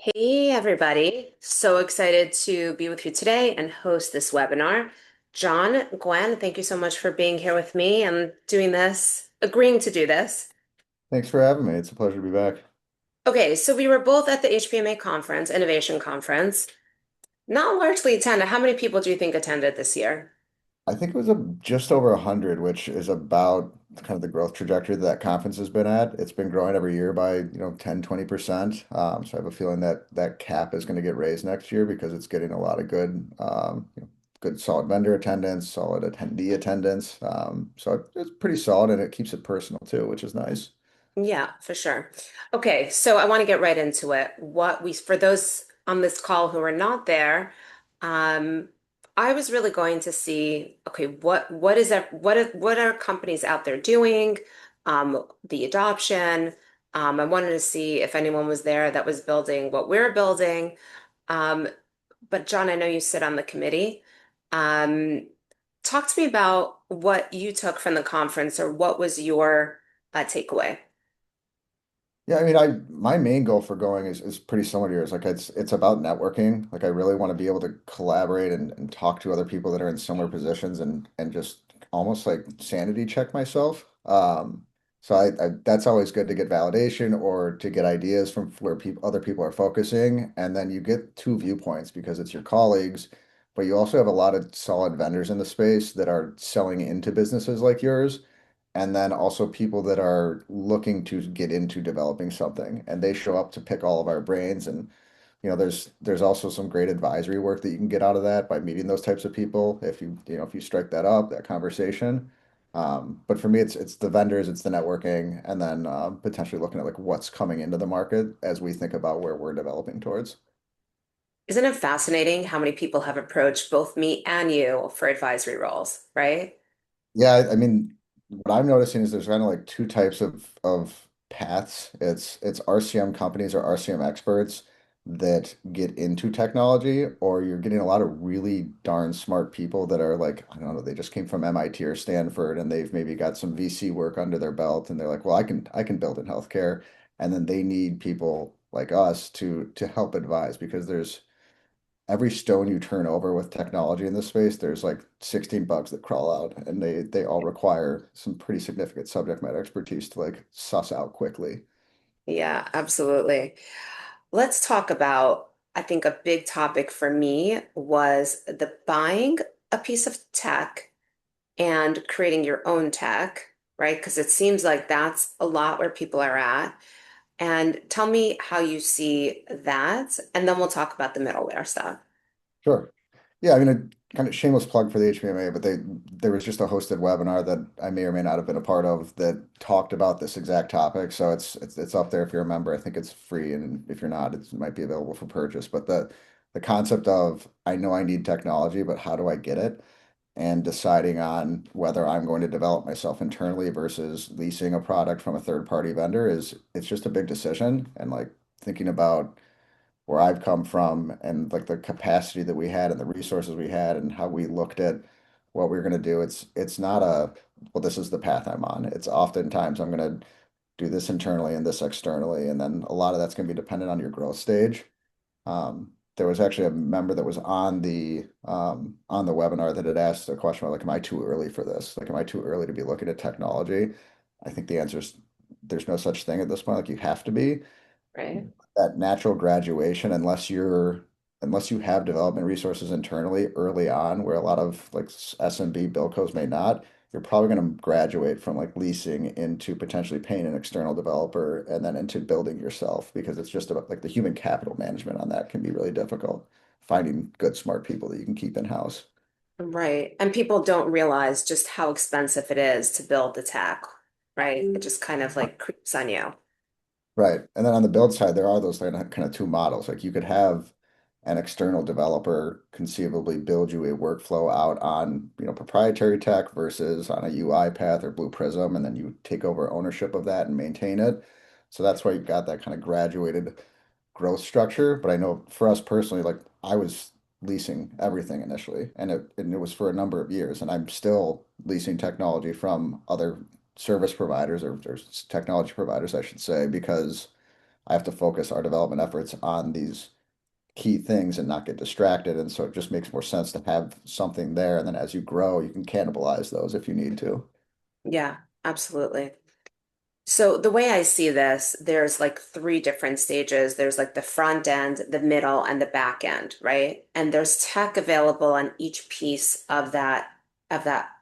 Hey, everybody. So excited to be with you today and host this webinar. John Gwin, thank you so much for being here with me and doing this, agreeing to do this. Thanks for having me. It's a pleasure to be back. Okay, so we were both at the HBMA conference, Innovation Conference. Not largely attended. How many people do you think attended this year? I think it was just over 100, which is about kind of the growth trajectory that conference has been at. It's been growing every year by, 10, 20%. So I have a feeling that that cap is going to get raised next year because it's getting a lot of good solid vendor attendance, solid attendee attendance. It's pretty solid and it keeps it personal too, which is nice. Yeah, for sure. Okay, so I want to get right into it. For those on this call who are not there, um, I was really going to see, okay, what is that, what are companies out there doing? The adoption. I wanted to see if anyone was there that was building what we're building. Um, but John, I know you sit on the committee. Um, Talk to me about what you took from the conference or what was your takeaway? Yeah, I mean, I my main goal for going is pretty similar to yours. Like it's about networking. Like I really want to be able to collaborate and talk to other people that are in similar positions and just almost like sanity check myself. So I that's always good to get validation or to get ideas from where people other people are focusing, and then you get two viewpoints because it's your colleagues, but you also have a lot of solid vendors in the space that are selling into businesses like yours and then also people that are looking to get into developing something and they show up to pick all of our brains and there's also some great advisory work that you can get out of that by meeting those types of people if you strike that up that conversation. But for me it's the vendors, it's the networking, and then potentially looking at like what's coming into the market as we think about where we're developing towards. Isn't it fascinating how many people have approached both me and you for advisory roles, right? Yeah, I mean, what I'm noticing is there's kind of like two types of paths. It's RCM companies or RCM experts that get into technology, or you're getting a lot of really darn smart people that are like, I don't know, they just came from MIT or Stanford and they've maybe got some VC work under their belt and they're like, well, I can build in healthcare. And then they need people like us to help advise because there's every stone you turn over with technology in this space, there's like 16 bugs that crawl out, and they all require some pretty significant subject matter expertise to like suss out quickly. Yeah, absolutely. Let's talk about, I think a big topic for me was the buying a piece of tech and creating your own tech, right? Because it seems like that's a lot where people are at. And tell me how you see that, and then we'll talk about the middleware stuff. Sure. Yeah, I mean, a kind of shameless plug for the HBMA, but there was just a hosted webinar that I may or may not have been a part of that talked about this exact topic. So it's up there if you're a member. I think it's free, and if you're not, it might be available for purchase. But the concept of I know I need technology, but how do I get it? And deciding on whether I'm going to develop myself internally versus leasing a product from a third party vendor is it's just a big decision. And like thinking about where I've come from and like the capacity that we had and the resources we had and how we looked at what we were going to do. It's not a, well, this is the path I'm on. It's oftentimes I'm going to do this internally and this externally. And then a lot of that's going to be dependent on your growth stage. There was actually a member that was on the webinar that had asked a question about like, am I too early for this? Like, am I too early to be looking at technology? I think the answer is there's no such thing at this point. Like you have to be Right. that natural graduation, unless you have development resources internally early on, where a lot of like SMB buildcos may not, you're probably going to graduate from like leasing into potentially paying an external developer and then into building yourself because it's just about like the human capital management on that can be really difficult. Finding good, smart people that you can keep in-house. Right. And people don't realize just how expensive it is to build the tech, right? It just kind of like creeps on you. Right. And then on the build side, there are those kind of two models. Like you could have an external developer conceivably build you a workflow out on, proprietary tech versus on a UI path or Blue Prism, and then you take over ownership of that and maintain it. So that's why you've got that kind of graduated growth structure. But I know for us personally, like I was leasing everything initially, and it was for a number of years, and I'm still leasing technology from other service providers or technology providers, I should say, because I have to focus our development efforts on these key things and not get distracted. And so it just makes more sense to have something there. And then as you grow, you can cannibalize those if you need to. Yeah, absolutely. So the way I see this, there's like three different stages. There's like the front end, the middle, and the back end, right? And there's tech available on each piece of that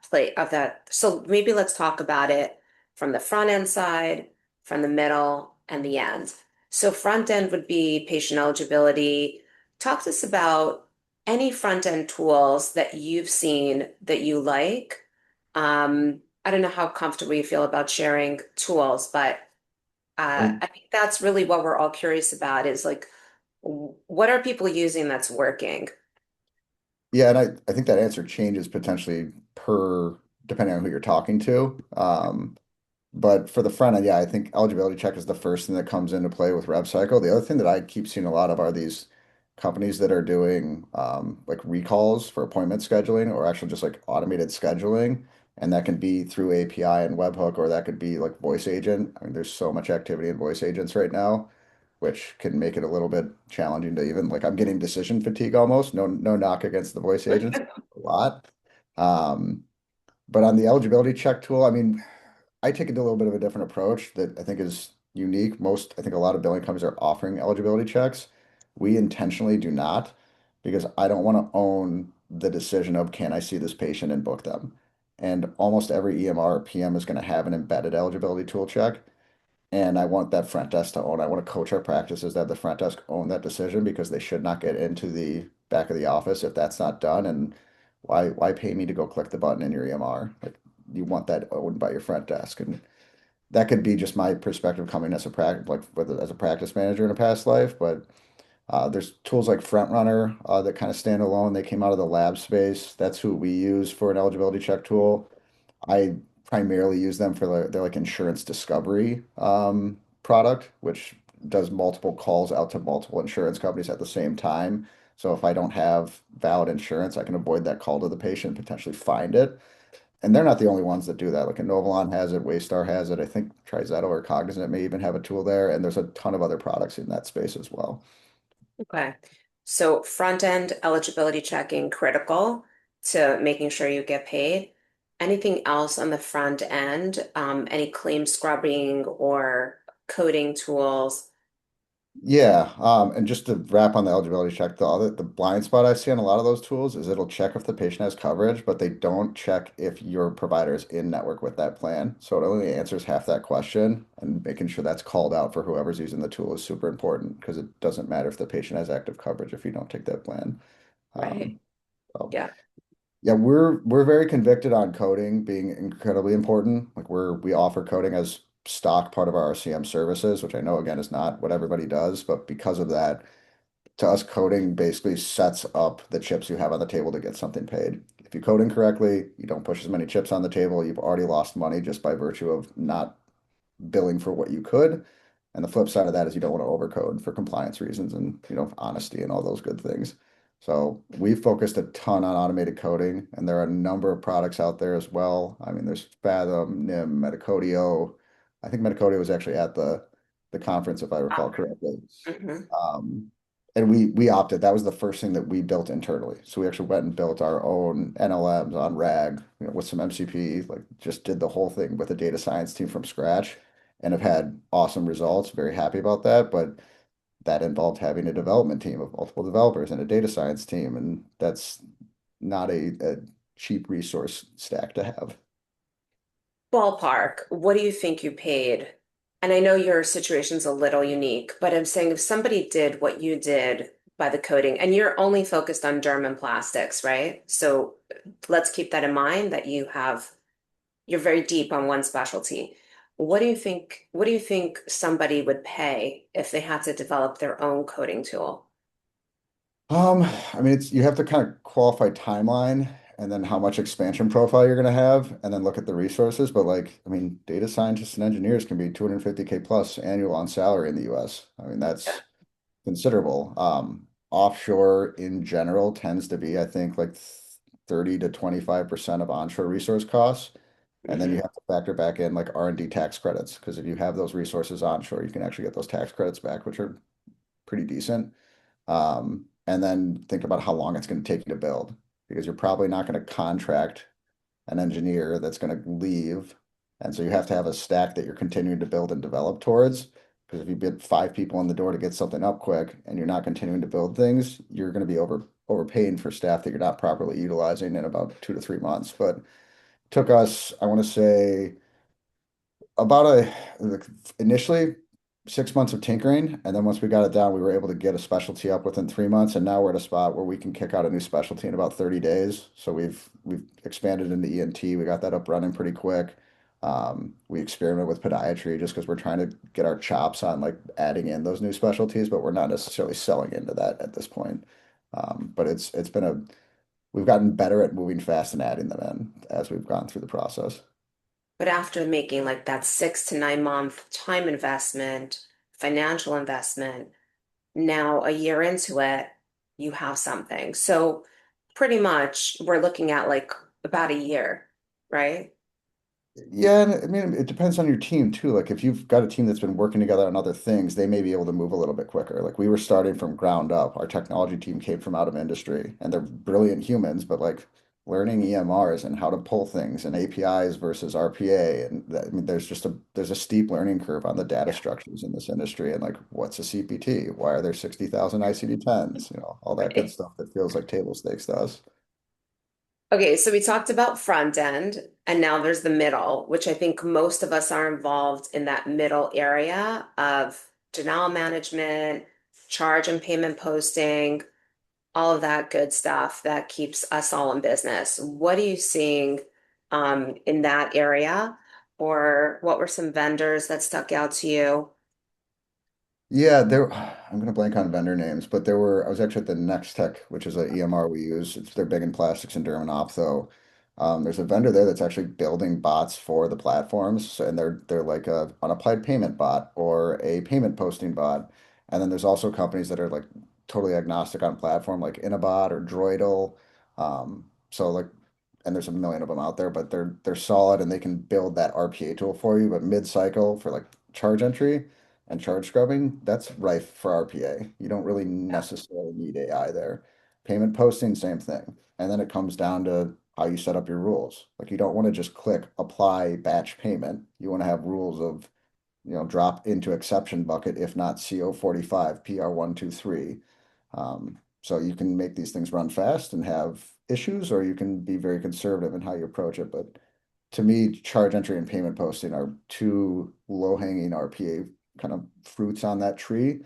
plate of that. So maybe let's talk about it from the front end side, from the middle, and the end. So front end would be patient eligibility. Talk to us about any front end tools that you've seen that you like. I don't know how comfortable you feel about sharing tools, but And I think that's really what we're all curious about is like, what are people using that's working? yeah, and I think that answer changes potentially per depending on who you're talking to. But for the front end, yeah, I think eligibility check is the first thing that comes into play with rev cycle. The other thing that I keep seeing a lot of are these companies that are doing like recalls for appointment scheduling or actually just like automated scheduling. And that can be through API and webhook, or that could be like voice agent. I mean, there's so much activity in voice agents right now, which can make it a little bit challenging to even like I'm getting decision fatigue almost. No knock against the voice agents a lot. Um, but on the eligibility check tool, I mean, I take a little bit of a different approach that I think is unique. I think a lot of billing companies are offering eligibility checks. We intentionally do not because I don't want to own the decision of can I see this patient and book them. And almost every EMR or PM is going to have an embedded eligibility tool check. And I want that front desk to own. I want to coach our practices that the front desk own that decision because they should not get into the back of the office if that's not done. And why pay me to go click the button in your EMR? Like you want that owned by your front desk. And that could be just my perspective coming as a practice, like whether as a practice manager in a past life. But there's tools like FrontRunner that kind of stand alone. They came out of the lab space. That's who we use for an eligibility check tool. I primarily use them for their like insurance discovery product, which does multiple calls out to multiple insurance companies at the same time. So if I don't have valid insurance, I can avoid that call to the patient, potentially find it. And they're not the only ones that do that. Like Inovalon has it, Waystar has it. I think TriZetto or Cognizant may even have a tool there. And there's a ton of other products in that space as well. Okay. So front end eligibility checking critical to making sure you get paid. Anything else on the front end? Any claim scrubbing or coding tools? Yeah, and just to wrap on the eligibility check, the blind spot I see on a lot of those tools is it'll check if the patient has coverage, but they don't check if your provider is in network with that plan. So it only answers half that question, and making sure that's called out for whoever's using the tool is super important because it doesn't matter if the patient has active coverage if you don't take that plan. Right. Um, so Yeah. yeah, we're very convicted on coding being incredibly important. Like we offer coding as stock part of our RCM services, which I know again is not what everybody does, but because of that, to us, coding basically sets up the chips you have on the table to get something paid. If you code incorrectly, you don't push as many chips on the table, you've already lost money just by virtue of not billing for what you could. And the flip side of that is you don't want to overcode for compliance reasons and honesty and all those good things. So we've focused a ton on automated coding, and there are a number of products out there as well. I mean, there's Fathom, NIM, Metacodio. I think Metacodio was actually at the conference, if I recall correctly. Mhm. Um, and we opted. That was the first thing that we built internally. So we actually went and built our own NLMs on RAG, with some MCP, like just did the whole thing with a data science team from scratch and have had awesome results. Very happy about that. But that involved having a development team of multiple developers and a data science team. And that's not a cheap resource stack to have. Ballpark, what do you think you paid? And I know your situation's a little unique, but I'm saying if somebody did what you did by the coding, and you're only focused on German plastics, right? So let's keep that in mind that you're very deep on one specialty. What do you think somebody would pay if they had to develop their own coding tool? I mean, you have to kind of qualify timeline and then how much expansion profile you're going to have, and then look at the resources. But like, I mean, data scientists and engineers can be 250K plus annual on salary in the US. I mean, Yeah. that's considerable. Offshore in general tends to be, I think, like 30 to 25% of onshore resource costs. And then you Hmm. have to factor back in like R&D tax credits because if you have those resources onshore, you can actually get those tax credits back, which are pretty decent. And then think about how long it's going to take you to build because you're probably not going to contract an engineer that's going to leave. And so you have to have a stack that you're continuing to build and develop towards. Because if you get five people in the door to get something up quick and you're not continuing to build things, you're going to be overpaying for staff that you're not properly utilizing in about 2 to 3 months. But it took us, I want to say, about like, initially 6 months of tinkering, and then once we got it down, we were able to get a specialty up within 3 months, and now we're at a spot where we can kick out a new specialty in about 30 days. So we've expanded into ENT. We got that up running pretty quick. We experiment with podiatry just because we're trying to get our chops on like adding in those new specialties, but we're not necessarily selling into that at this point. But it's been a we've gotten better at moving fast and adding them in as we've gone through the process. But after making like that 6 to 9 month time investment, financial investment, now a year into it, you have something. So pretty much we're looking at like about a year, right? Yeah, and I mean, it depends on your team too. Like if you've got a team that's been working together on other things, they may be able to move a little bit quicker. Like we were starting from ground up. Our technology team came from out of industry, and they're brilliant humans, but like learning EMRs and how to pull things and APIs versus RPA, and that, I mean, there's a steep learning curve on the data Yeah. structures in this industry, and like what's a CPT? Why are there 60,000 ICD-10s? You know, all that good Right. stuff that feels like table stakes to us. Okay, so we talked about front end, and now there's the middle, which I think most of us are involved in that middle area of denial management, charge and payment posting, all of that good stuff that keeps us all in business. What are you seeing in that area? Or what were some vendors that stuck out to you? Yeah, I'm gonna blank on vendor names, but I was actually at the Next Tech, which is a EMR we use. They're big in plastics and derm and ophtho. There's a vendor there that's actually building bots for the platforms, and they're like a unapplied payment bot or a payment posting bot. And then there's also companies that are like totally agnostic on platform, like Inabot or Droidal. So like, and there's a million of them out there, but they're solid and they can build that RPA tool for you. But mid-cycle for like charge entry and charge scrubbing, that's rife for RPA. You don't really Yeah. necessarily need AI there. Payment posting, same thing. And then it comes down to how you set up your rules. Like you don't want to just click apply batch payment. You want to have rules of, drop into exception bucket if not CO45, PR123. So you can make these things run fast and have issues, or you can be very conservative in how you approach it. But to me, charge entry and payment posting are two low-hanging RPA kind of fruits on that tree.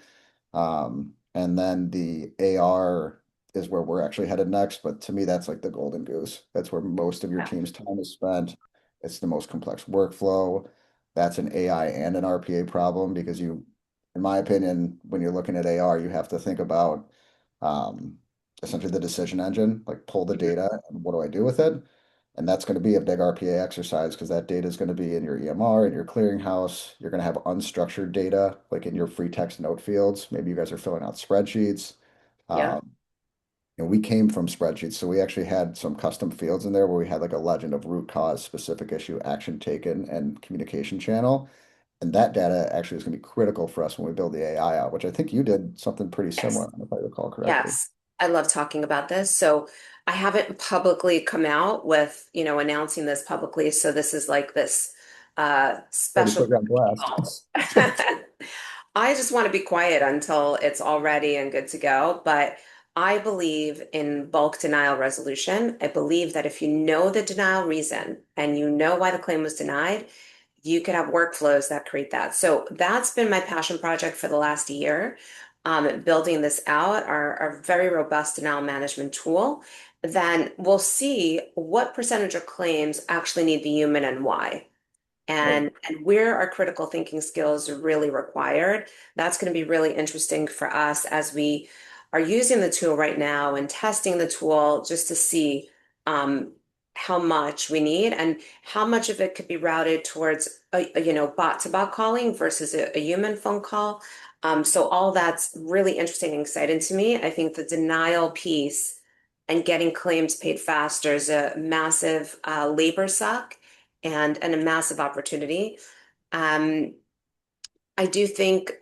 And then the AR is where we're actually headed next. But to me, that's like the golden goose. That's where most of your Yeah. team's time is spent. It's the most complex workflow. That's an AI and an RPA problem because in my opinion, when you're looking at AR, you have to think about um, essentially the decision engine, like pull the Mhm. data and what do I do with it? And that's going to be a big RPA exercise because that data is going to be in your EMR, in your clearinghouse. You're going to have unstructured data, like in your free text note fields. Maybe you guys are filling out spreadsheets. Yeah. Um, and we came from spreadsheets, so we actually had some custom fields in there where we had like a legend of root cause, specific issue, action taken, and communication channel. And that data actually is going to be critical for us when we build the AI out, which I think you did something pretty Yes. similar, if I recall correctly. Yes. I love talking about this. So I haven't publicly come out with, announcing this publicly. So this is like this Already special put you on blast. people. I just want to be quiet until it's all ready and good to go. But I believe in bulk denial resolution. I believe that if you know the denial reason and you know why the claim was denied, you could have workflows that create that. So that's been my passion project for the last year. Building this out, our very robust denial management tool. Then we'll see what percentage of claims actually need the human and why Right. and where our critical thinking skills are really required. That's going to be really interesting for us as we are using the tool right now and testing the tool just to see um, how much we need and how much of it could be routed towards bot to bot calling versus a human phone call. So all that's really interesting and exciting to me. I think the denial piece and getting claims paid faster is a massive labor suck and a massive opportunity. Um, I do think,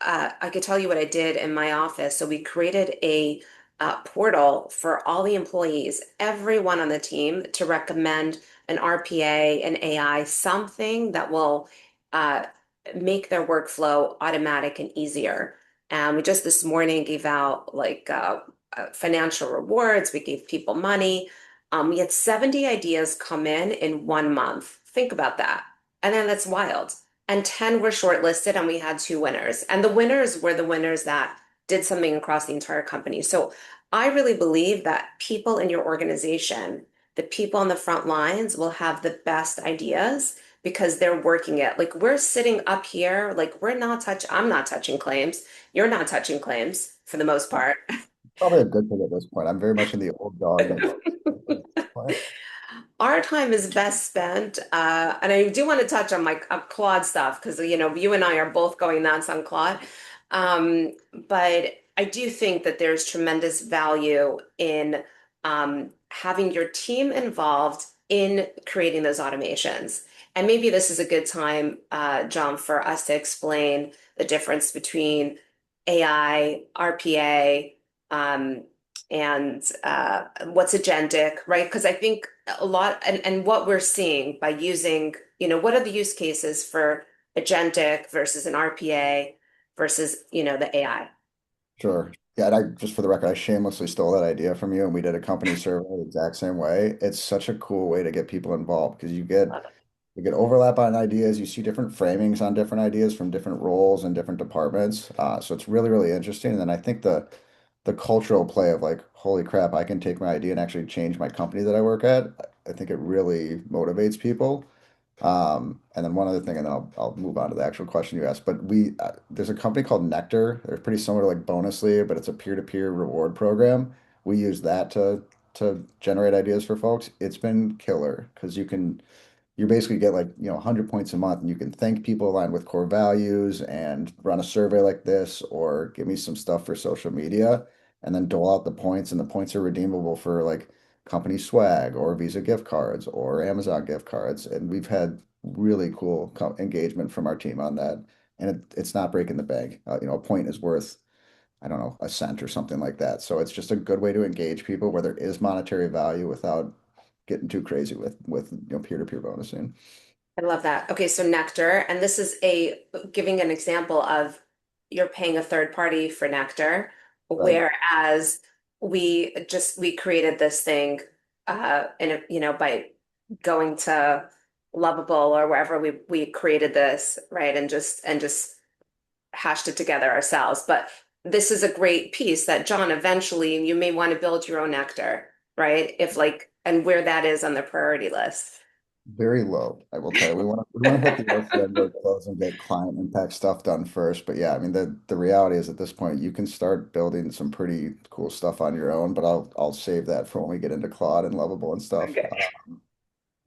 I could tell you what I did in my office. So we created a portal for all the employees, everyone on the team, to recommend an RPA, an AI, something that will uh, make their workflow automatic and easier. And we just this morning gave out financial rewards. We gave people money. We had 70 ideas come in 1 month. Think about that. And then that's wild and 10 were shortlisted and we had two winners. And the winners were the winners that did something across the entire company. So I really believe that people in your organization, the people on the front lines will have the best ideas because they're working it. Like we're sitting up here, like I'm not touching claims. You're not touching claims for the most part. Probably a good thing at this point. I'm very much in the old dog like Our time is best spent, and I do want to touch on my Claude stuff because you and I are both going nuts on Claude. But I do think that there's tremendous value in having your team involved in creating those automations. And maybe this is a good time, John, for us to explain the difference between AI, RPA, and what's agentic, right? Because I think a lot, and what we're seeing by using, what are the use cases for agentic versus an RPA versus, the AI? Sure. Yeah, and I just for the record, I shamelessly stole that idea from you, and we did a company survey the exact same way. It's such a cool way to get people involved because you get overlap on ideas, you see different framings on different ideas from different roles and different departments. So it's really, really interesting. And then I think the cultural play of like, holy crap, I can take my idea and actually change my company that I work at. I think it really motivates people. And then one other thing, and then I'll move on to the actual question you asked. But there's a company called Nectar. They're pretty similar to like Bonusly, but it's a peer-to-peer reward program. We use that to generate ideas for folks. It's been killer because you basically get like 100 points a month and you can thank people aligned with core values and run a survey like this or give me some stuff for social media and then dole out the points, and the points are redeemable for like company swag or Visa gift cards or Amazon gift cards, and we've had really cool engagement from our team on that, and it's not breaking the bank. A point is worth, I don't know, a cent or something like that, so it's just a good way to engage people where there is monetary value without getting too crazy with peer-to-peer bonusing. I love that. Okay, so Nectar, and this is a giving an example of you're paying a third party for Nectar, Right. whereas we created this thing by going to Lovable or wherever we created this, right? And just hashed it together ourselves. But this is a great piece that John, eventually you may want to build your own Nectar, right? If like and where that is on the priority list. Very low, I will tell you. We want to hit the RCM workflows and get client impact stuff done first. But yeah, I mean the reality is at this point you can start building some pretty cool stuff on your own, but I'll save that for when we get into Claude and Lovable and stuff. Okay.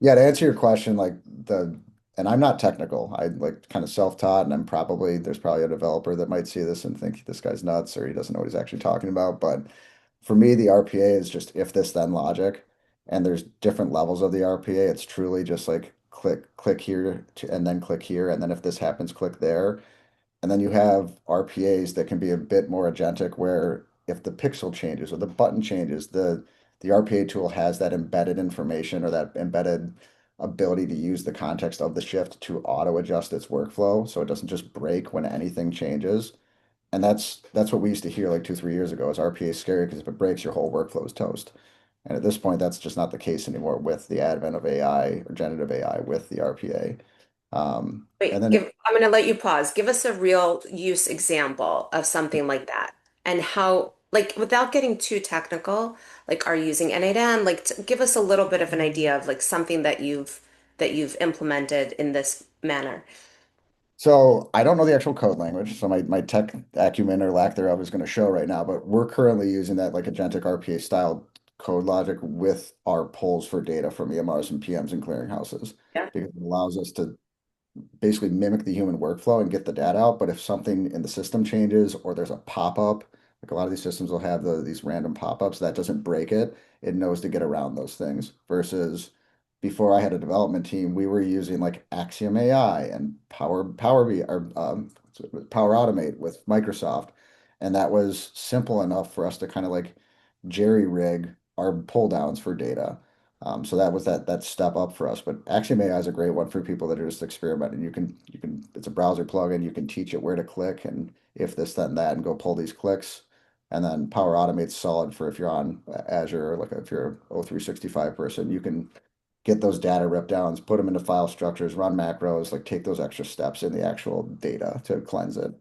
Yeah, to answer your question, and I'm not technical. I like kind of self-taught, and there's probably a developer that might see this and think this guy's nuts or he doesn't know what he's actually talking about. But for me, the RPA is just if this then logic, and there's different levels of the RPA. It's truly just like click here and then click here, and then if this happens, click there. And then you have RPAs that can be a bit more agentic, where if the pixel changes or the button changes, the RPA tool has that embedded information or that embedded ability to use the context of the shift to auto adjust its workflow, so it doesn't just break when anything changes. And that's what we used to hear like 2, 3 years ago is RPA is scary because if it breaks, your whole workflow is toast. And at this point, that's just not the case anymore with the advent of AI or generative AI with the RPA. And Wait, then I'm going to let you pause. Give us a real use example of something like that and how, like, without getting too technical, like, are you using N8N? Like, give us a little bit of an idea of like something that you've implemented in this manner. So I don't know the actual code language, so my tech acumen or lack thereof is going to show right now, but we're currently using that like agentic RPA style code logic with our polls for data from EMRs and PMs and clearinghouses Yeah. because it allows us to basically mimic the human workflow and get the data out. But if something in the system changes or there's a pop-up, like a lot of these systems will have these random pop-ups, that doesn't break it. It knows to get around those things versus before I had a development team, we were using like Axiom AI and Power BI or Power Automate with Microsoft, and that was simple enough for us to kind of like jerry rig our pull downs for data. So that was that step up for us. But Axiom AI is a great one for people that are just experimenting. You can it's a browser plugin. You can teach it where to click and if this, then that, and go pull these clicks. And then Power Automate's solid for if you're on Azure, like if you're a O365 person, you can get those data rip downs, put them into file structures, run macros, like take those extra steps in the actual data to cleanse it.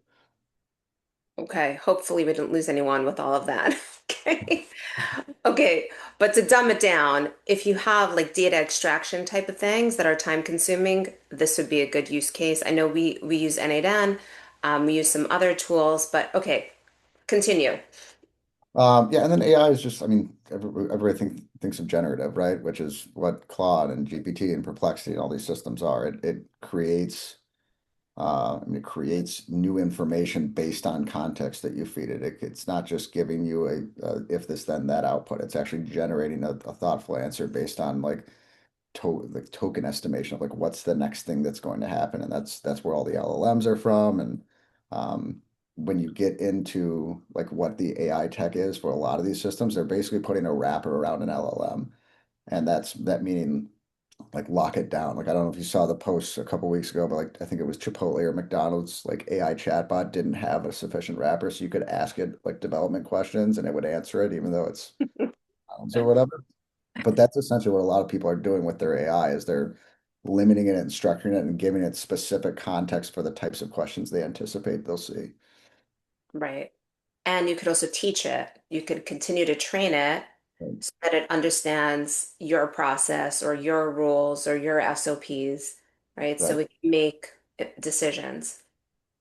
Okay, hopefully we didn't lose anyone with all of that. Okay. Okay, but to dumb it down, if you have like data extraction type of things that are time consuming, this would be a good use case. I know we use N8N, we use some other tools, but okay, continue. Yeah, and then AI is just, I mean, everybody thinks of generative, right? Which is what Claude and GPT and Perplexity and all these systems are. It creates, I mean, it creates new information based on context that you feed it. It's not just giving you a if this then that output. It's actually generating a thoughtful answer based on like token estimation of like what's the next thing that's going to happen, and that's where all the LLMs are from. And um, when you get into like what the AI tech is for a lot of these systems, they're basically putting a wrapper around an LLM, and that meaning like lock it down. Like I don't know if you saw the post a couple weeks ago, but like I think it was Chipotle or McDonald's like AI chatbot didn't have a sufficient wrapper, so you could ask it like development questions and it would answer it, even though it's or whatever. But that's essentially what a lot of people are doing with their AI is they're limiting it and structuring it and giving it specific context for the types of questions they anticipate they'll see. Right. And you could also teach it. You could continue to train it Right. so that it understands your process or your rules or your SOPs, right? So Right. it can make decisions.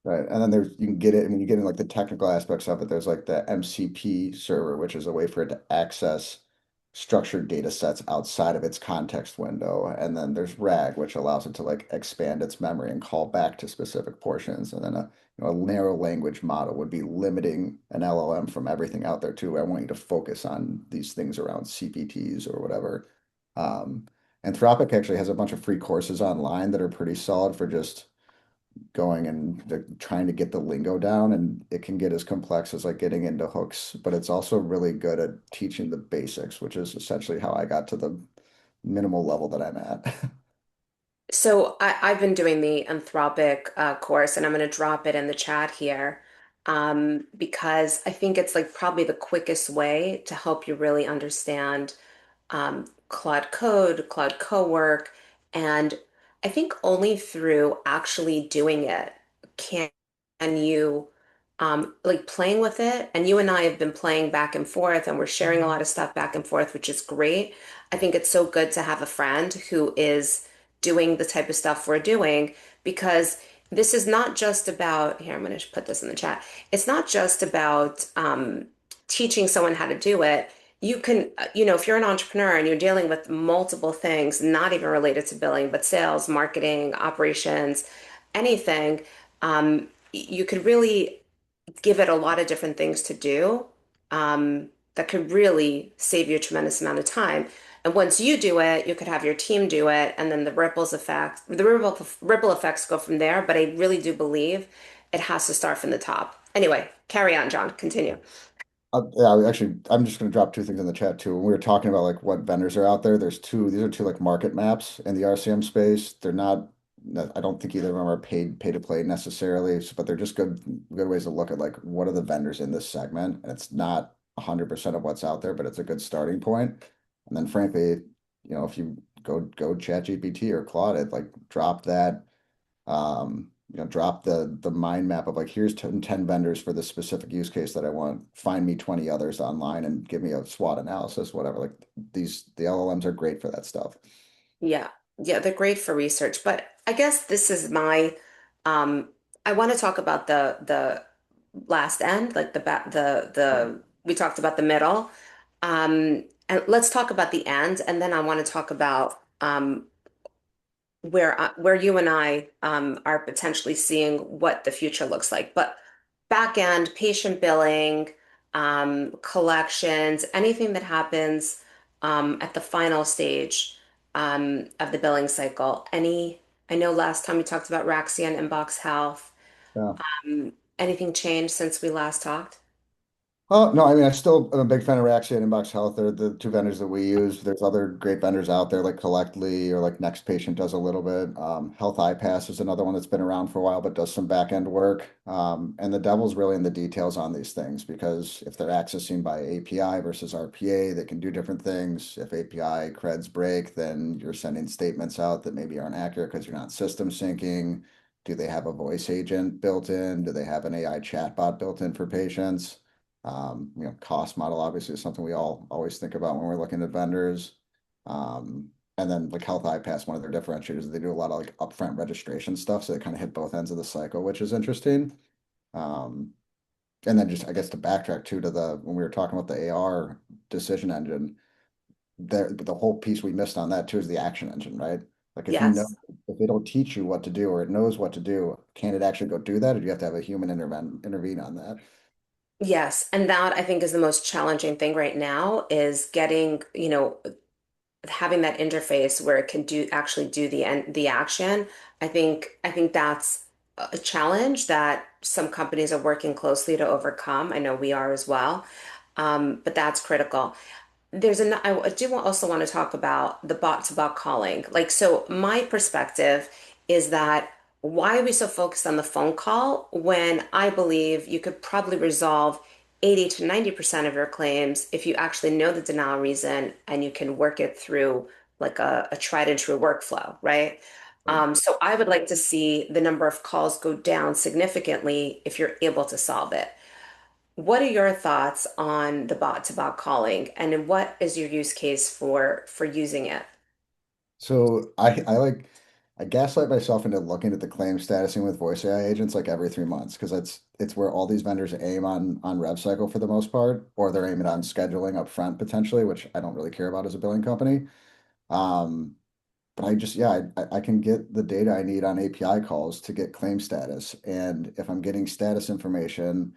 Right. And then there's you can get it, I mean you get in like the technical aspects of it. There's like the MCP server, which is a way for it to access structured data sets outside of its context window. And then there's RAG, which allows it to like expand its memory and call back to specific portions. And then a narrow language model would be limiting an LLM from everything out there too. I want you to focus on these things around CPTs or whatever. Um, Anthropic actually has a bunch of free courses online that are pretty solid for just going and trying to get the lingo down, and it can get as complex as like getting into hooks, but it's also really good at teaching the basics, which is essentially how I got to the minimal level that I'm at. So I've been doing the Anthropic course, and I'm going to drop it in the chat here because I think it's like probably the quickest way to help you really understand Claude Code, Claude Cowork, and I think only through actually doing it can you like playing with it. And you and I have been playing back and forth, and we're sharing a lot of stuff back and forth, which is great. I think it's so good to have a friend who is doing the type of stuff we're doing because this is not just about, here, I'm going to put this in the chat. It's not just about teaching someone how to do it. You can, if you're an entrepreneur and you're dealing with multiple things, not even related to billing, but sales, marketing, operations, anything, you could really give it a lot of different things to do that could really save you a tremendous amount of time. And once you do it, you could have your team do it, and then the ripple effects go from there. But I really do believe it has to start from the top. Anyway, carry on, John. Continue. Yeah, actually, I'm just going to drop two things in the chat too. When we were talking about like what vendors are out there, these are two like market maps in the RCM space. They're not, I don't think either of them are pay to play necessarily, but they're just good ways to look at like what are the vendors in this segment. And it's not 100% of what's out there, but it's a good starting point. And then frankly, if you go chat GPT or Claude, it like drop that drop the mind map of like here's 10 vendors for this specific use case that I want. Find me 20 others online and give me a SWOT analysis, whatever. Like the LLMs are great for that stuff. Yeah. Yeah, they're great for research, but I guess this is my um I want to talk about the last end, like the we talked about the middle. And let's talk about the end, and then I want to talk about where you and I are potentially seeing what the future looks like. But back end, patient billing, collections, anything that happens at the final stage. of the billing cycle. I know last time we talked about Raxian and Box Health. Yeah. Anything changed since we last talked? Oh, no, I mean, I still am a big fan of Raxi and Inbox Health. They're the two vendors that we use. There's other great vendors out there like Collectly or like Next Patient does a little bit. Health iPass is another one that's been around for a while but does some back end work. And the devil's really in the details on these things because if they're accessing by API versus RPA, they can do different things. If API creds break, then you're sending statements out that maybe aren't accurate because you're not system syncing. Do they have a voice agent built in? Do they have an AI chatbot built in for patients? Cost model obviously is something we all always think about when we're looking at vendors. And then like Health iPass, one of their differentiators, they do a lot of like upfront registration stuff, so they kind of hit both ends of the cycle, which is interesting. Um, and then just I guess to backtrack too to the when we were talking about the AR decision engine, the whole piece we missed on that too is the action engine, right? Like Yes. if they don't teach you what to do or it knows what to do, can it actually go do that, or do you have to have a human intervene on that? Yes. And that I think is the most challenging thing right now is getting, having that interface where it can actually do the action. I think that's a challenge that some companies are working closely to overcome. I know we are as well. But that's critical. I do also want to talk about the bot to bot calling. Like, so my perspective is that why are we so focused on the phone call when I believe you could probably resolve 80 to 90% of your claims if you actually know the denial reason and you can work it through like a tried and true workflow, right? So I would like to see the number of calls go down significantly if you're able to solve it. What are your thoughts on the bot to bot calling, and then what is your use case for using it? So I gaslight myself into looking at the claim statusing with voice AI agents like every 3 months because it's where all these vendors aim on rev cycle for the most part, or they're aiming on scheduling up front potentially, which I don't really care about as a billing company. Um, but I just yeah, I can get the data I need on API calls to get claim status, and if I'm getting status information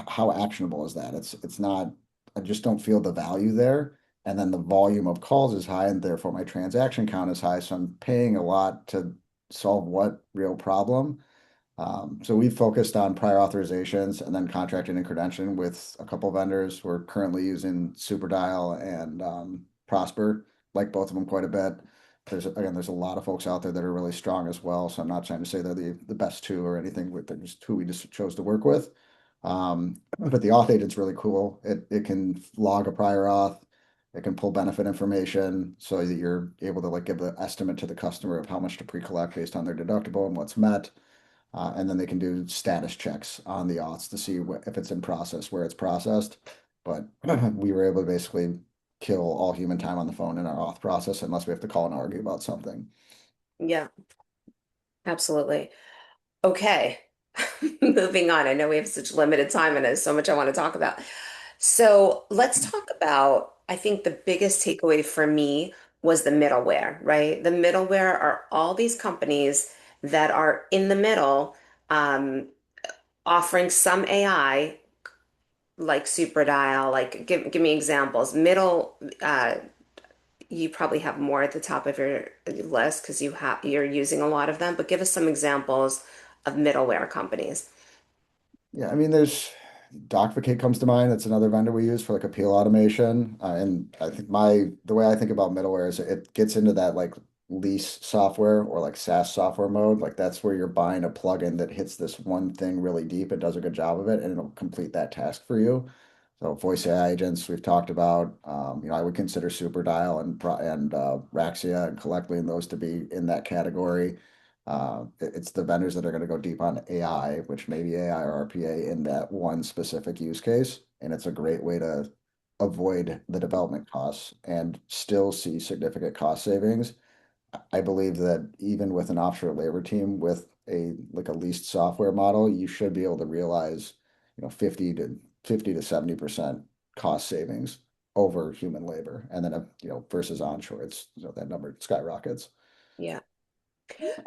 how actionable is that? It's not, I just don't feel the value there. And then the volume of calls is high, and therefore my transaction count is high. So I'm paying a lot to solve what real problem? So we've focused on prior authorizations and then contracting and credentialing with a couple vendors. We're currently using SuperDial and Prosper, like both of them quite a bit. There's a lot of folks out there that are really strong as well. So I'm not trying to say they're the best two or anything. They're just who we just chose to work with. But the auth agent's really cool. It can log a prior auth. It can pull benefit information so that you're able to like give an estimate to the customer of how much to pre-collect based on their deductible and what's met. And then they can do status checks on the auths to see if it's in process, where it's processed. But we were able to basically kill all human time on the phone in our auth process unless we have to call and argue about something. Yeah, absolutely. Okay. Moving on. I know we have such limited time and there's so much I want to talk about. So let's talk about, I think the biggest takeaway for me was the middleware, right? The middleware are all these companies that are in the middle, um, offering some AI like SuperDial, like give me examples. You probably have more at the top of your list because you're using a lot of them, but give us some examples of middleware companies. Yeah, I mean, there's Dockvacate comes to mind. That's another vendor we use for like appeal automation. And I think the way I think about middleware is it gets into that like lease software or like SaaS software mode. Like that's where you're buying a plugin that hits this one thing really deep and does a good job of it, and it'll complete that task for you. So voice AI agents we've talked about. I would consider SuperDial and Raxia and Collectly and those to be in that category. It's the vendors that are going to go deep on AI, which may be AI or RPA in that one specific use case. And it's a great way to avoid the development costs and still see significant cost savings. I believe that even with an offshore labor team with a leased software model, you should be able to realize, 50 to 70% cost savings over human labor. And then, versus onshore, that number skyrockets. Yeah.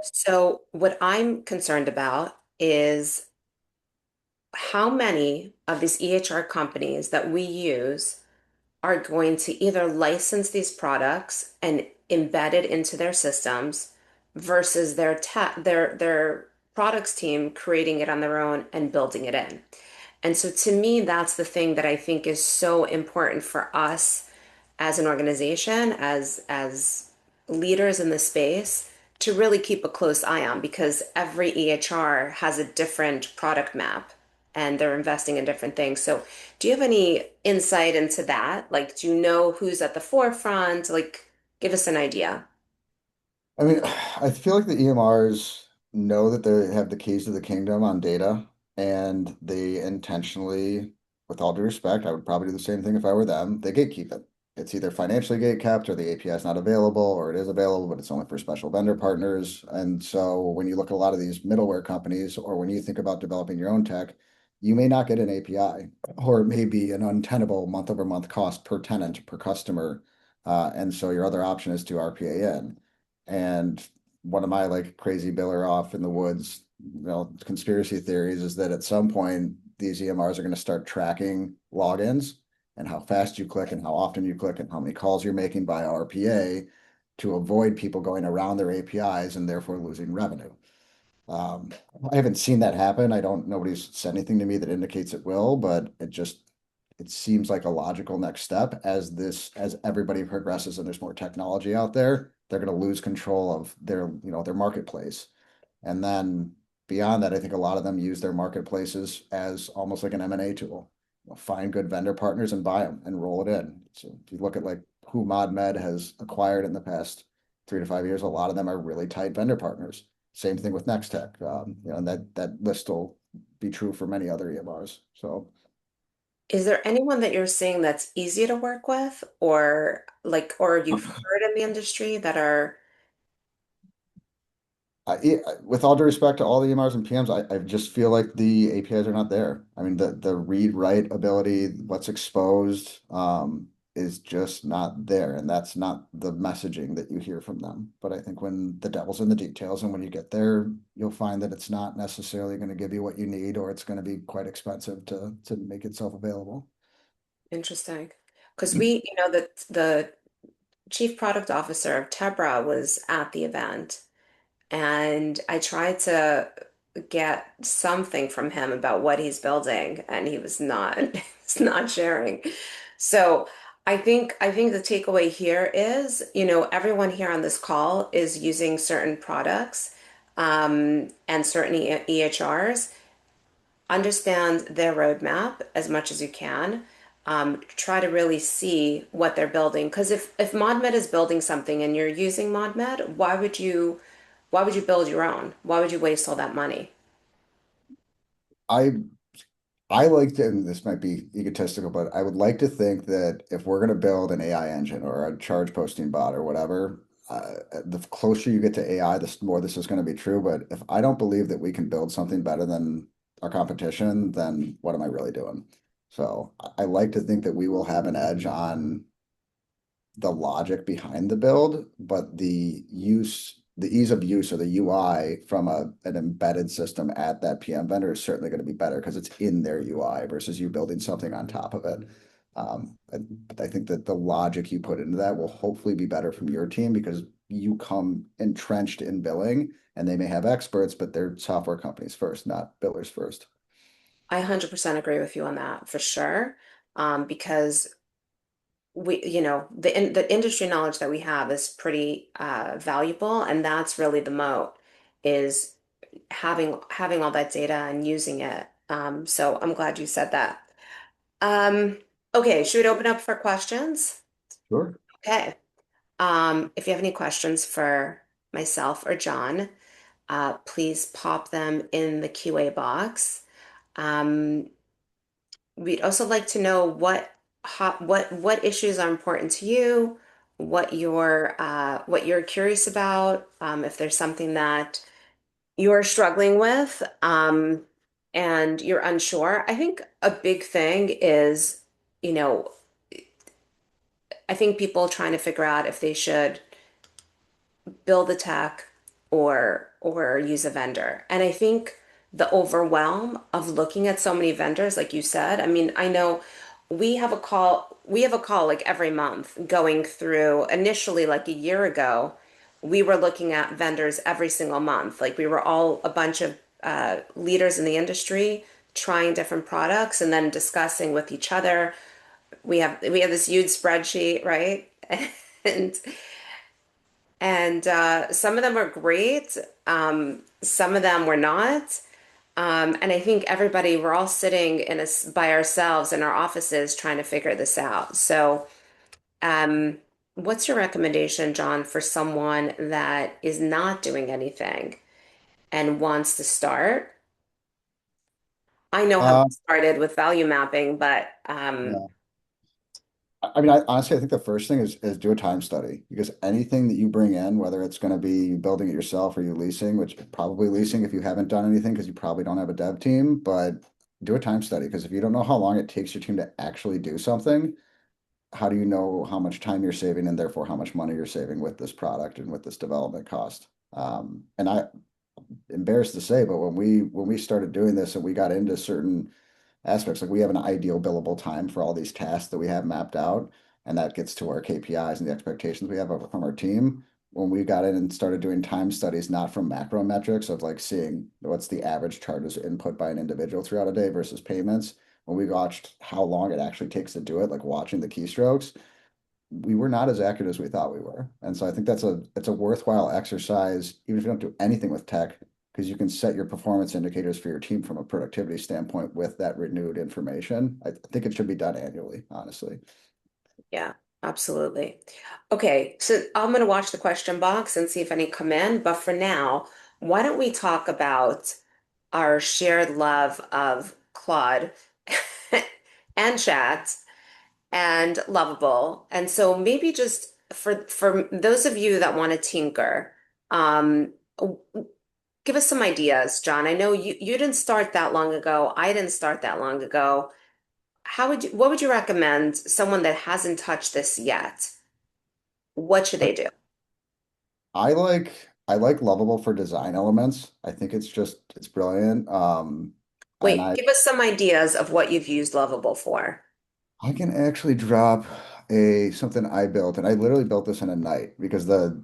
So what I'm concerned about is how many of these EHR companies that we use are going to either license these products and embedded into their systems versus their products team creating it on their own and building it in. And so to me, that's the thing that I think is so important for us as an organization, as leaders in the space, to really keep a close eye on because every EHR has a different product map and they're investing in different things. So do you have any insight into that? Like, do you know who's at the forefront? Like, give us an idea. I mean, I feel like the EMRs know that they have the keys to the kingdom on data, and they intentionally, with all due respect, I would probably do the same thing if I were them. They gatekeep it. It's either financially gatekept or the API is not available, or it is available, but it's only for special vendor partners. And so when you look at a lot of these middleware companies, or when you think about developing your own tech, you may not get an API, or it may be an untenable month-over-month cost per tenant, per customer. And so your other option is to RPA in. And one of my like crazy biller off in the woods, conspiracy theories is that at some point these EMRs are going to start tracking logins and how fast you click and how often you click and how many calls you're making by RPA to avoid people going around their APIs and therefore losing revenue. Um, I haven't seen that happen. I don't, nobody's said anything to me that indicates it will, but it seems like a logical next step as everybody progresses and there's more technology out there, they're going to lose control of their marketplace. And then beyond that, I think a lot of them use their marketplaces as almost like an M&A tool. Find good vendor partners and buy them and roll it in. So if you look at like who ModMed has acquired in the past 3 to 5 years, a lot of them are really tight vendor partners. Same thing with Nextech. And that list will be true for many other EMRs. So Is there anyone that you're seeing that's easy to work with or you've heard in the industry that are with all due respect to all the EMRs and PMs, I just feel like the APIs are not there. I mean, the read write ability, what's exposed, is just not there, and that's not the messaging that you hear from them. But I think when the devil's in the details, and when you get there, you'll find that it's not necessarily going to give you what you need, or it's going to be quite expensive to make itself available. interesting? Because the chief product officer of Tebra was at the event, and I tried to get something from him about what he's building, and he was not he's not sharing. So I think the takeaway here is, everyone here on this call is using certain products and certain EHRs. Understand their roadmap as much as you can. Try to really see what they're building. Because if ModMed is building something and you're using ModMed, why would you build your own? Why would you waste all that money? I I like to, and this might be egotistical, but I would like to think that if we're going to build an AI engine or a charge posting bot or whatever, the closer you get to AI, the more this is going to be true. But if I don't believe that we can build something better than our competition, then what am I really doing? So I like to think that we will have an edge on the logic behind the build, but the ease of use or the UI from an embedded system at that PM vendor is certainly going to be better because it's in their UI versus you building something on top of it. But I think that the logic you put into that will hopefully be better from your team because you come entrenched in billing and they may have experts, but they're software companies first, not billers first. I 100% agree with you on that for sure. Because the industry knowledge that we have is pretty valuable, and that's really the moat is having all that data and using it. So I'm glad you said that. Um, okay, should we open up for questions? Sure. Okay. If you have any questions for myself or John, please pop them in the QA box. Um, we'd also like to know what issues are important to you, what you're curious about, if there's something that you're struggling with, and you're unsure. I think a big thing is, you know, I think people trying to figure out if they should build the tech or use a vendor. And I think the overwhelm of looking at so many vendors, like you said, I mean, I know we have a call like every month going through initially like a year ago, we were looking at vendors every single month. Like we were all a bunch of leaders in the industry trying different products and then discussing with each other. We have this huge spreadsheet, right? And some of them are great, some of them were not. And I think everybody, we're all sitting by ourselves in our offices trying to figure this out. So, um, what's your recommendation, John, for someone that is not doing anything and wants to start? I know how we Uh, started with value mapping, but yeah. I mean, honestly, I think the first thing is do a time study because anything that you bring in, whether it's going to be building it yourself or you leasing, which probably leasing if you haven't done anything because you probably don't have a dev team, but do a time study because if you don't know how long it takes your team to actually do something, how do you know how much time you're saving and therefore how much money you're saving with this product and with this development cost? And I embarrassed to say, but when we started doing this and we got into certain aspects. Like we have an ideal billable time for all these tasks that we have mapped out, and that gets to our KPIs and the expectations we have from our team. When we got in and started doing time studies, not from macro metrics of like seeing what's the average charges input by an individual throughout a day versus payments, when we watched how long it actually takes to do it, like watching the keystrokes, we were not as accurate as we thought we were. And so I think it's a worthwhile exercise, even if you don't do anything with tech, because you can set your performance indicators for your team from a productivity standpoint with that renewed information. I think it should be done annually, honestly. yeah, absolutely. Okay, so I'm going to watch the question box and see if any come in. But for now, why don't we talk about our shared love of Claude and Chat and Lovable. And so maybe just for those of you that want to tinker, um, give us some ideas, John. I know you didn't start that long ago. I didn't start that long ago. What would you recommend someone that hasn't touched this yet? What should they do? I like Lovable for design elements. I think it's brilliant. And Wait, give us some ideas of what you've used Lovable for. I can actually drop a something I built, and I literally built this in a night because the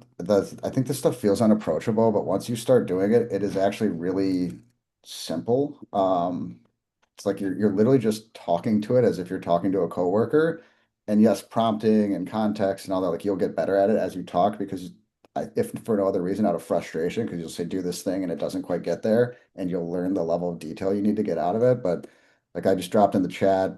I think this stuff feels unapproachable, but once you start doing it, it is actually really simple. It's like you're literally just talking to it as if you're talking to a coworker. And yes, prompting and context and all that, like you'll get better at it as you talk because if for no other reason, out of frustration, because you'll say do this thing and it doesn't quite get there, and you'll learn the level of detail you need to get out of it. But like I just dropped in the chat.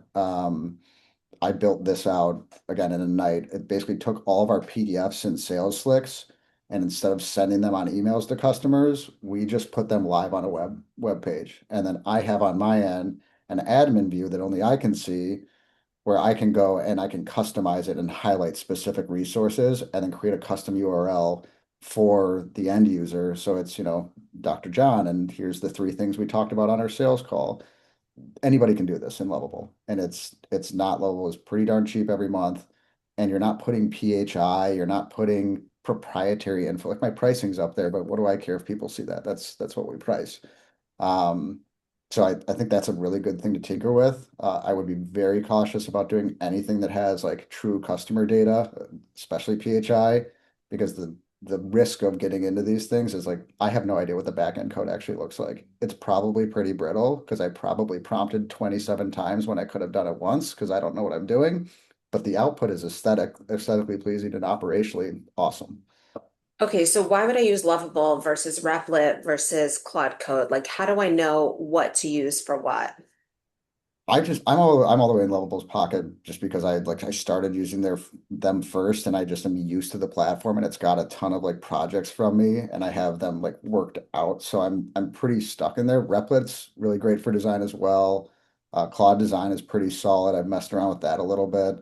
I built this out again in a night. It basically took all of our PDFs and sales slicks, and instead of sending them on emails to customers, we just put them live on a web page. And then I have on my end an admin view that only I can see, where I can go and I can customize it and highlight specific resources, and then create a custom URL for the end user. So it's, Dr. John, and here's the three things we talked about on our sales call. Anybody can do this in Lovable, and it's not Lovable. It's pretty darn cheap every month, and you're not putting PHI, you're not putting proprietary info. Like my pricing's up there, but what do I care if people see that? That's what we price. Um, so I think that's a really good thing to tinker with. I would be very cautious about doing anything that has like true customer data, especially PHI, because the risk of getting into these things is like I have no idea what the backend code actually looks like. It's probably pretty brittle because I probably prompted 27 times when I could have done it once because I don't know what I'm doing. But the output is aesthetically pleasing and operationally awesome. Okay, so why would I use Lovable versus Replit versus Claude Code? Like, how do I know what to use for what? I'm all the way in Lovable's pocket just because I started using them first, and I just am used to the platform, and it's got a ton of like projects from me and I have them like worked out, so I'm pretty stuck in there. Replit's really great for design as well. Claude Design is pretty solid. I've messed around with that a little bit,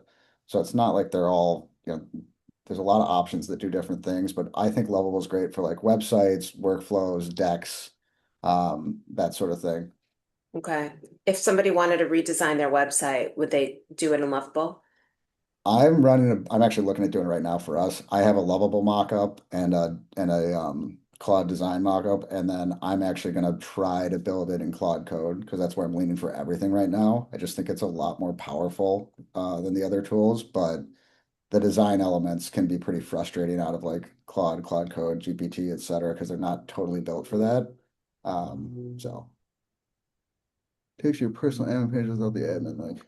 so it's not like they're all, there's a lot of options that do different things, but I think Lovable is great for like websites, workflows, decks, that sort of thing. Okay. If somebody wanted to redesign their website, would they do it in Lovable? I'm actually looking at doing it right now for us. I have a Lovable mock-up and a Claude design mockup, and then I'm actually going to try to build it in Claude code because that's where I'm leaning for everything right now. I just think it's a lot more powerful than the other tools, but the design elements can be pretty frustrating out of like Claude code, GPT, et cetera, because they're not totally built for that. So takes your personal admin page without the admin link.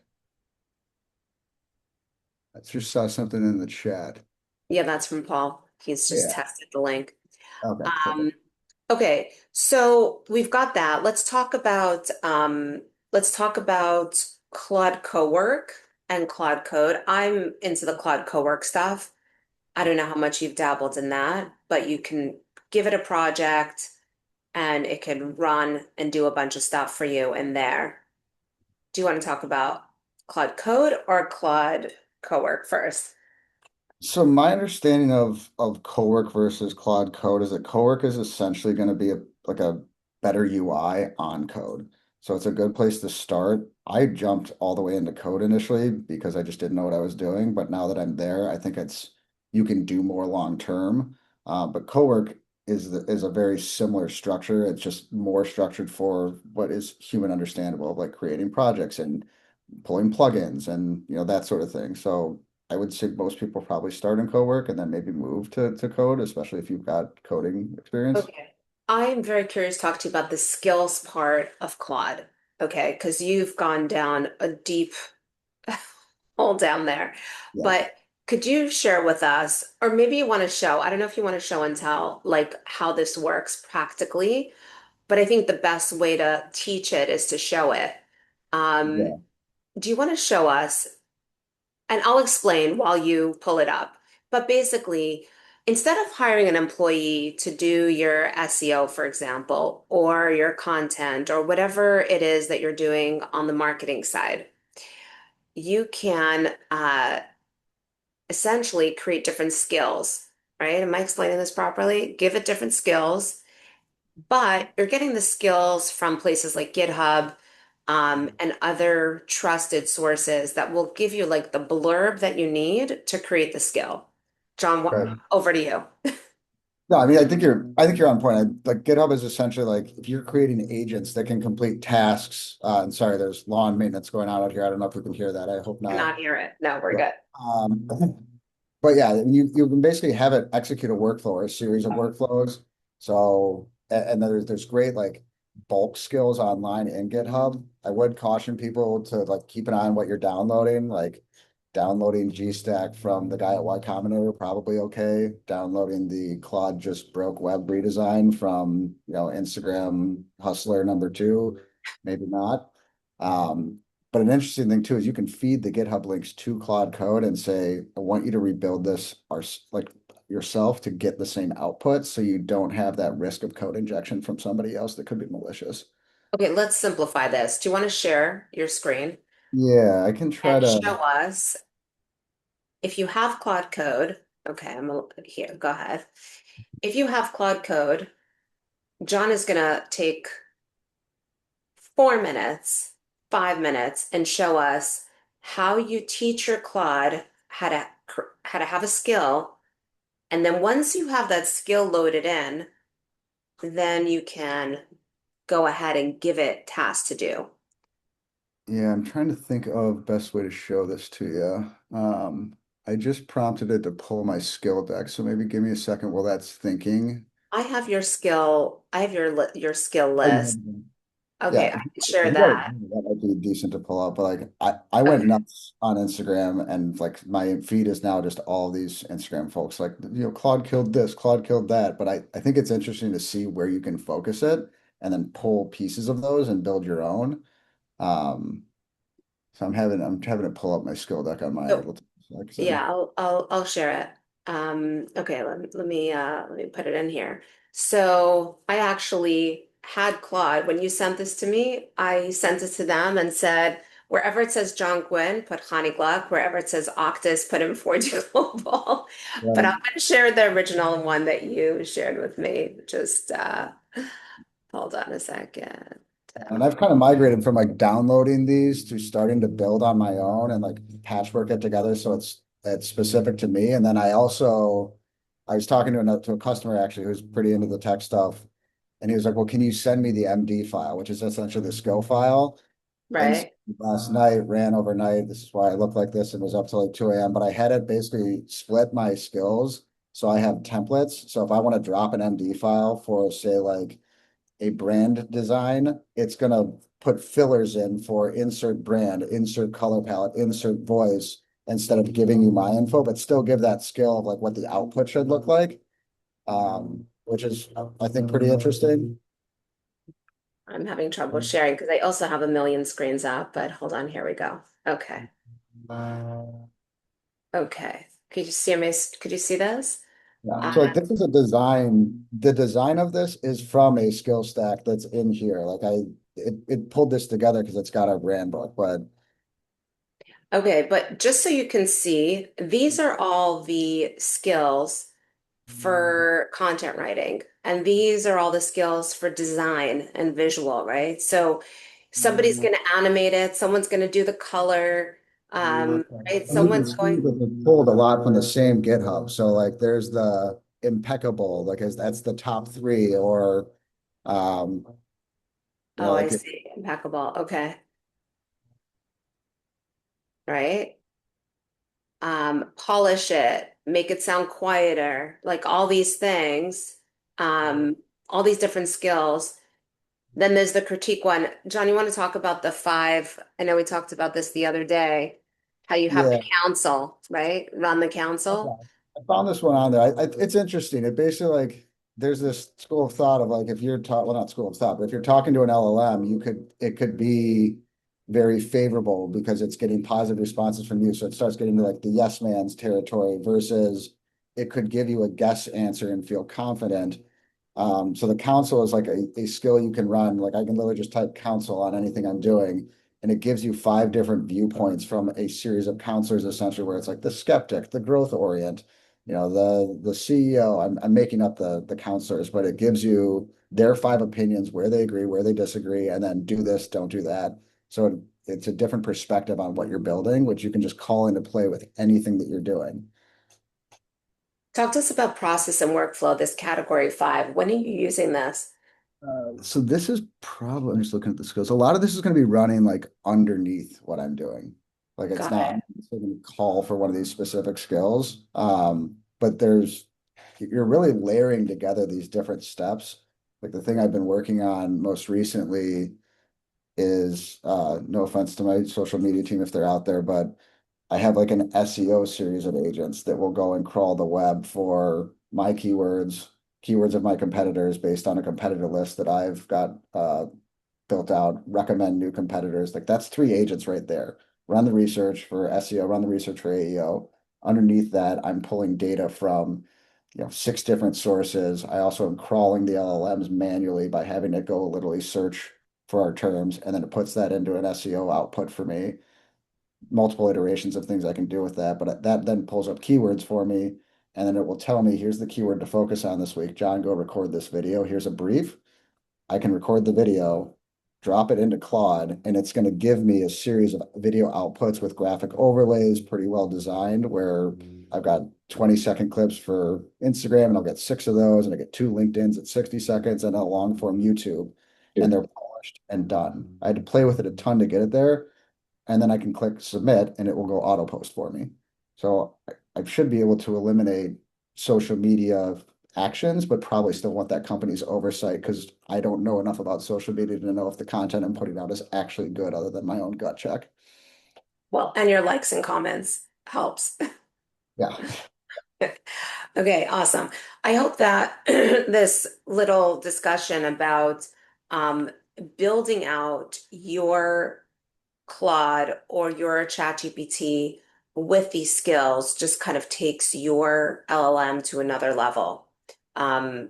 I just saw something in the chat. Yeah, that's from Paul. He's just Yeah. tested the link. Okay, Um, perfect. okay, so we've got that. Let's talk about Claude Cowork and Claude Code. I'm into the Claude Cowork stuff. I don't know how much you've dabbled in that, but you can give it a project and it can run and do a bunch of stuff for you in there. Do you want to talk about Claude Code or Claude Cowork first? So my understanding of Cowork versus Claude Code is that Cowork is essentially going to be like a better UI on code. So it's a good place to start. I jumped all the way into code initially because I just didn't know what I was doing, but now that I'm there, I think it's you can do more long term. But Cowork is a very similar structure. It's just more structured for what is human understandable, like creating projects and pulling plugins and that sort of thing. So I would say most people probably start in co-work and then maybe move to code, especially if you've got coding experience. Okay. I'm very curious to talk to you about the skills part of Claude. Okay, because you've gone down a deep hole down there. Yeah. But could you share with us, or maybe you want to show, I don't know if you want to show and tell like how this works practically, but I think the best way to teach it is to show it. Um, Yeah. do you want to show us? And I'll explain while you pull it up. But basically, instead of hiring an employee to do your SEO, for example, or your content, or whatever it is that you're doing on the marketing side, you can essentially create different skills, right? Am I explaining this properly? Give it different skills, but you're getting the skills from places like GitHub, and other trusted sources that will give you like the blurb that you need to create the skill. John, Right. over to you. No, I mean, I think you're on point. Like GitHub is essentially like if you're creating agents that can complete tasks, and sorry, there's lawn maintenance going on out here. I don't know if you can hear that. I hope not. Cannot hear it. No, we're Yeah. good. Um, but yeah, you can basically have it execute a workflow or a series of workflows. So and then there's great like bulk skills online in GitHub. I would caution people to like keep an eye on what you're downloading. Like downloading GStack from the guy at Y Combinator, probably okay. Downloading the Claude just broke web redesign from Instagram Hustler #2, maybe not. But an interesting thing too is you can feed the GitHub links to Claude Code and say, I want you to rebuild this like yourself to get the same output so you don't have that risk of code injection from somebody else that could be malicious. Okay, let's simplify this. Do you want to share your screen Yeah, I can try and to. show us if you have Claude Code? Okay, here. Go ahead. If you have Claude Code, John is gonna take 4 minutes, 5 minutes, and show us how you teach your Claude how to have a skill. And then once you have that skill loaded in, then you can go ahead and give it tasks to do. Yeah, I'm trying to think of best way to show this to you. I just prompted it to pull my skill deck, so maybe give me a second while that's thinking. I have your skill Oh, you list. have- Okay, Yeah, I if can share you got it, that. that might be decent to pull up. But like, I went Okay. nuts on Instagram, and like my feed is now just all these Instagram folks. Like, Claude killed this, Claude killed that. But I think it's interesting to see where you can focus it, and then pull pieces of those and build your own. Um, so I'm having to pull up my skill deck on my So little section. yeah, I'll share it. Okay, let me put it in here. So I actually had Claude, when you sent this to me, I sent it to them and said, wherever it says John Gwin, put Chanie Gluck. Wherever it says Auctus, put in 4G Global. But I'm Right. going to share the original one that you shared with me. Just hold on a second. And I've kind of migrated from like downloading these to starting to build on my own and like patchwork it together so it's specific to me. And then I also I was talking to a customer actually who's pretty into the tech stuff, and he was like, "Well, can you send me the MD file, which is essentially the skill file?" And Right. last night ran overnight. This is why I look like this and was up till like 2 a.m. But I had it basically split my skills. So I have templates. So if I want to drop an MD file for, say, like a brand design, it's going to put fillers in for insert brand, insert color palette, insert voice, instead of giving you my info, but still give that skill of like what the output should look like, which is, I think, pretty interesting. I'm having trouble sharing because I also have a million screens up, but hold on, here we go. Okay. Okay. Could you see this? Yeah. Uh, So like this is a design, the design of this is from a skill stack that's in here. It pulled this together because it's got our brand book, but okay, but just so you can see, these are all the skills for content writing, and these are all the skills for design and visual, right? So somebody's going to animate it, someone's going to do the color, right? and you can Someone's see going, that they pulled a lot from the same GitHub. So like there's the impeccable, like as that's the top three, or um, oh, I like see, impeccable. Okay, right? Polish it, make it sound quieter, like all these things, um, all these different skills. Then there's the critique one. John, you want to talk about the five? I know we talked about this the other day, how you have the yeah. council, right? Run the council. Okay. I found this one on there. It's interesting. It basically like there's this school of thought of like if you're taught, well, not school of thought, but if you're talking to an LLM, it could be very favorable because it's getting positive responses from you. So it starts getting to like the yes man's territory versus it could give you a guess answer and feel confident. So the council is like a skill you can run. Like I can literally just type council on anything I'm doing, and it gives you five different viewpoints from a series of counselors, essentially, where it's like the skeptic, the growth orient, the CEO. I'm making up the counselors, but it gives you their five opinions, where they agree, where they disagree, and then do this, don't do that. So it's a different perspective on what you're building, which you can just call into play with anything that you're doing. Talk to us about process and workflow, this category five. When are you using this? So this is probably, I'm just looking at the skills. A lot of this is going to be running like underneath what I'm doing. Like it's Got not it. going to call for one of these specific skills. But you're really layering together these different steps. Like the thing I've been working on most recently is, no offense to my social media team if they're out there, but I have like an SEO series of agents that will go and crawl the web for my keywords of my competitors based on a competitor list that I've got built out, recommend new competitors. Like that's three agents right there. Run the research for SEO, run the research for AEO. Underneath that, I'm pulling data from six different sources. I also am crawling the LLMs manually by having it go literally search for our terms, and then it puts that into an SEO output for me, multiple iterations of things I can do with that, but that then pulls up keywords for me, and then it will tell me, here's the keyword to focus on this week. John, go record this video. Here's a brief. I can record the video, drop it into Claude, and it's going to give me a series of video outputs with graphic overlays, pretty well designed, where I've got 20-second clips for Instagram, and I'll get six of those, and I get two LinkedIn's at 60 seconds, and a long form YouTube, and they're polished and done. I had to play with it a ton to get it there, and then I can click submit and it will go auto post for me. So I should be able to eliminate social media actions, but probably still want that company's oversight because I don't know enough about social media to know if the content I'm putting out is actually good other than my own gut check. Well, and your likes and comments helps. Yeah. Okay, awesome. I hope that this little discussion about um, building out your Claude or your ChatGPT with these skills just kind of takes your LLM to another level. Um,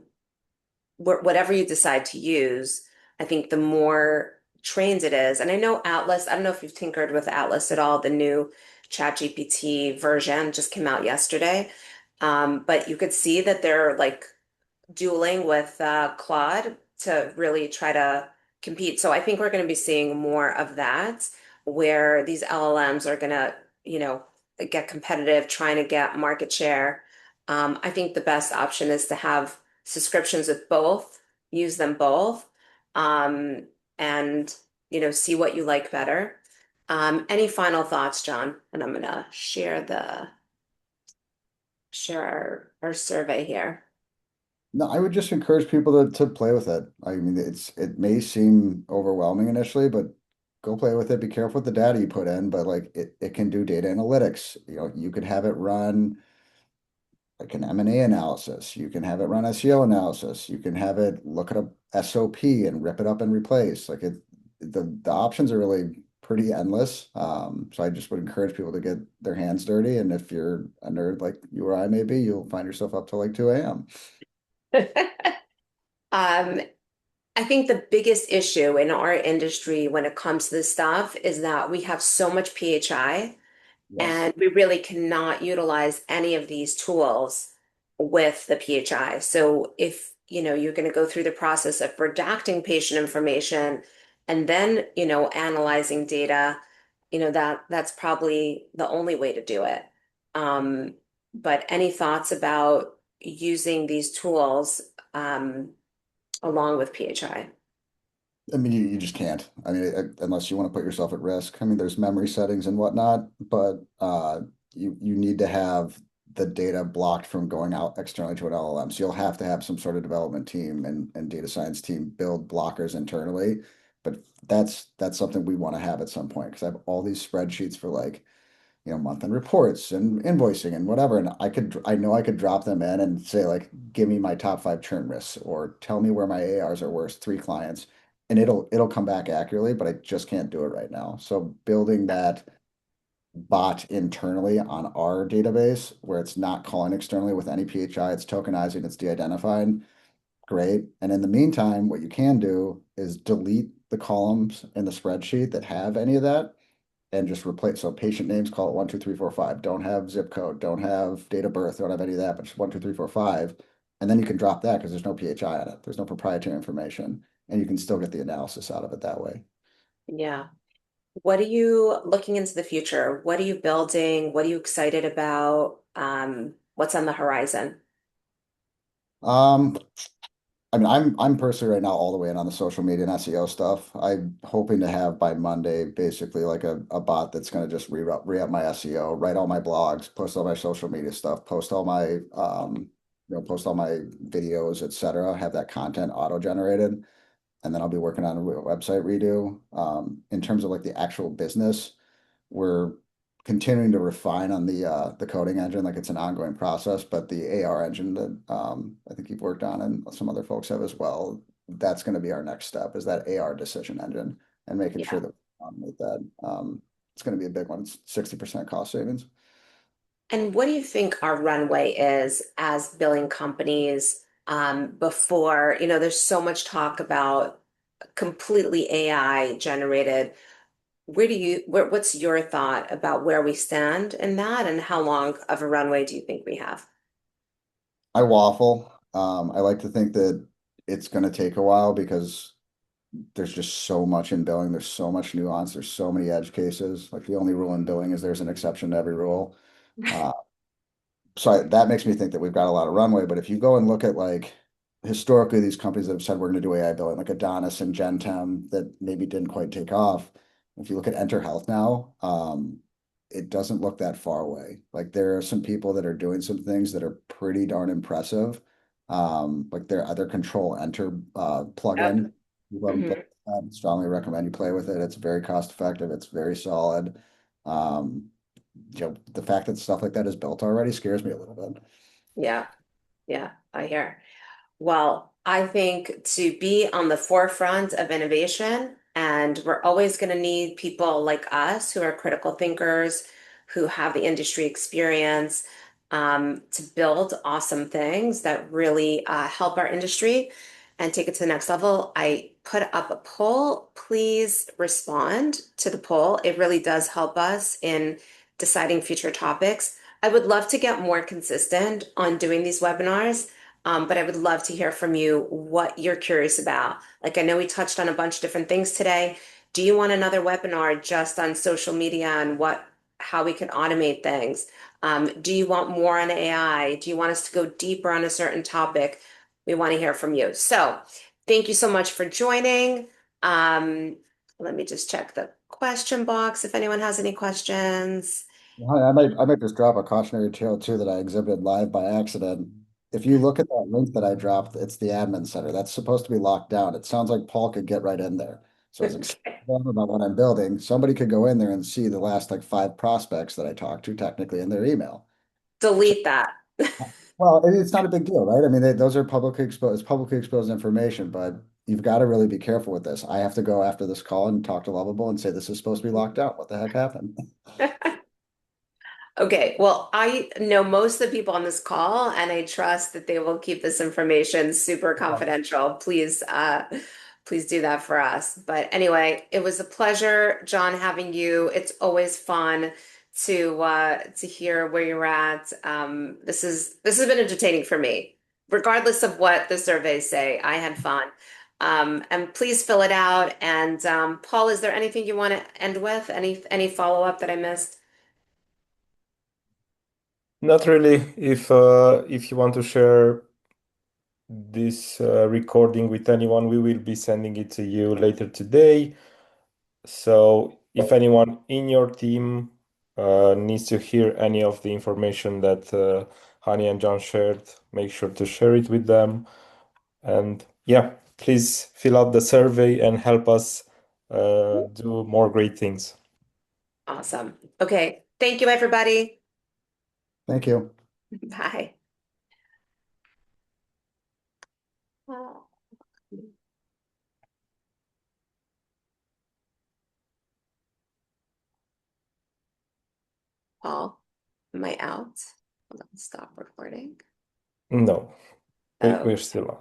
whatever you decide to use, I think the more trained it is. And I know Atlas, I don't know if you've tinkered with Atlas at all, the new ChatGPT version just came out yesterday. But you could see that they're like dueling with Claude to really try to compete. So I think we're going to be seeing more of that, where these LLMs are going to, get competitive, trying to get market share. I think the best option is to have subscriptions with both, use them both, um, and see what you like better. Any final thoughts, John? And I'm gonna share our survey here. No, I would just encourage people to play with it. I mean, it may seem overwhelming initially, but go play with it. Be careful with the data you put in, but like it can do data analytics. You could have it run like an M&A analysis. You can have it run SEO analysis. You can have it look at a SOP and rip it up and replace. The options are really pretty endless. So I just would encourage people to get their hands dirty. And if you're a nerd like you or I may be, you'll find yourself up till like 2 a.m. Um, I think the biggest issue in our industry when it comes to this stuff is that we have so much PHI. Yes. And we really cannot utilize any of these tools with the PHI. So if, you're going to go through the process of redacting patient information and then, analyzing data, that's probably the only way to do it. Um, but any thoughts about using these tools along with PHI? I mean, you just can't. I mean, unless you want to put yourself at risk. I mean, there's memory settings and whatnot, but you need to have the data blocked from going out externally to an LLM. So you'll have to have some sort of development team and data science team build blockers internally. But that's something we want to have at some point because I have all these spreadsheets for like month-end reports and invoicing and whatever. And I know I could drop them in and say like, give me my top 5 churn risks or tell me where my ARs are worst 3 clients, and it'll come back accurately, but I just can't do it right now. So building that bot internally on our database where it's not calling externally with any PHI, it's tokenizing, it's de-identified, great. And in the meantime, what you can do is delete the columns in the spreadsheet that have any of that and just replace. So patient names, call it 1, 2, 3, 4, 5. Don't have zip code, don't have date of birth, don't have any of that, but just 1, 2, 3, 4, 5. And then you can drop that because there's no PHI on it. There's no proprietary information, and you can still get the analysis out of it that way. Yeah. What are you looking into the future? What are you building? What are you excited about? What's on the horizon? Um, I mean, I'm personally right now all the way in on the social media and SEO stuff. I'm hoping to have by Monday basically like a bot that's going to just re-up my SEO, write all my blogs, post all my social media stuff, post all my videos, etc. Have that content auto-generated, and then I'll be working on a website redo. In terms of like the actual business, we're continuing to refine on the coding engine, like it's an ongoing process, but the AR engine that I think you've worked on and some other folks have as well, that's going to be our next step is that AR decision engine and making sure Yeah. that we automate that. It's going to be a big one. It's 60% cost savings. And what do you think our runway is as billing companies before, there's so much talk about completely AI generated. What's your thought about where we stand in that and how long of a runway do you think we have? I waffle. I like to think that it's going to take a while because there's just so much in billing. There's so much nuance. There's so many edge cases. Like the only rule in billing is there's an exception to every rule. Uh, that makes me think that we've got a lot of runway. But if you go and look at like historically these companies that have said we're going to do AI billing, like Adonis and Gentem, that maybe didn't quite take off. If you look at Enter Health now, it doesn't look that far away. Like there are some people that are doing some things that are pretty darn impressive. Like their other Control Enter Yep. plugin. You haven't played Hmm. with that, strongly recommend you play with it. It's very cost effective. It's very solid. Um, the fact that stuff like that is built already scares me a little bit. Yeah. Yeah. I hear. Well, I think to be on the forefront of innovation, and we're always going to need people like us who are critical thinkers, who have the industry experience, to build awesome things that really help our industry and take it to the next level. I put up a poll. Please respond to the poll. It really does help us in deciding future topics. I would love to get more consistent on doing these webinars. But I would love to hear from you what you're curious about. Like, I know we touched on a bunch of different things today. Do you want another webinar just on social media and how we can automate things. Do you want more on AI? Do you want us to go deeper on a certain topic? We want to hear from you. So thank you so much for joining. Um, Let me just check the question box if anyone has any questions. I might just drop a cautionary tale too that I exhibited live by accident. If you look at that link that I dropped, it's the admin center. That's supposed to be locked down. It sounds like Paul could get right in there. So as excited Okay. about what I'm building, somebody could go in there and see the last like 5 prospects that I talked to technically in their email. So, Delete that. well, it's not a big deal, right? I mean, those are publicly exposed information, but you've got to really be careful with this. I have to go after this call and talk to Lovable and say this is supposed to be locked out. What the heck happened? Okay, well, I know most of the people on this call, and I trust that they will keep this information super confidential. Please do that for us. But anyway, it was a pleasure, John, having you. It's always fun to hear where you're at. This has been entertaining for me, regardless of what the surveys say. I had fun. And please fill it out. And Paul, is there anything you want to end with? Any follow-up that I missed? Not really. If you want to share this recording with anyone, we will be sending it to you later today. So if anyone in your team needs to hear any of the information that Hani and John shared, make sure to share it with them. And yeah, please fill out the survey and help us do more great things. Awesome. Okay. Thank you, everybody. Thank you. Bye. Paul, am I out? Hold on, stop recording. No, we're Oh, still on.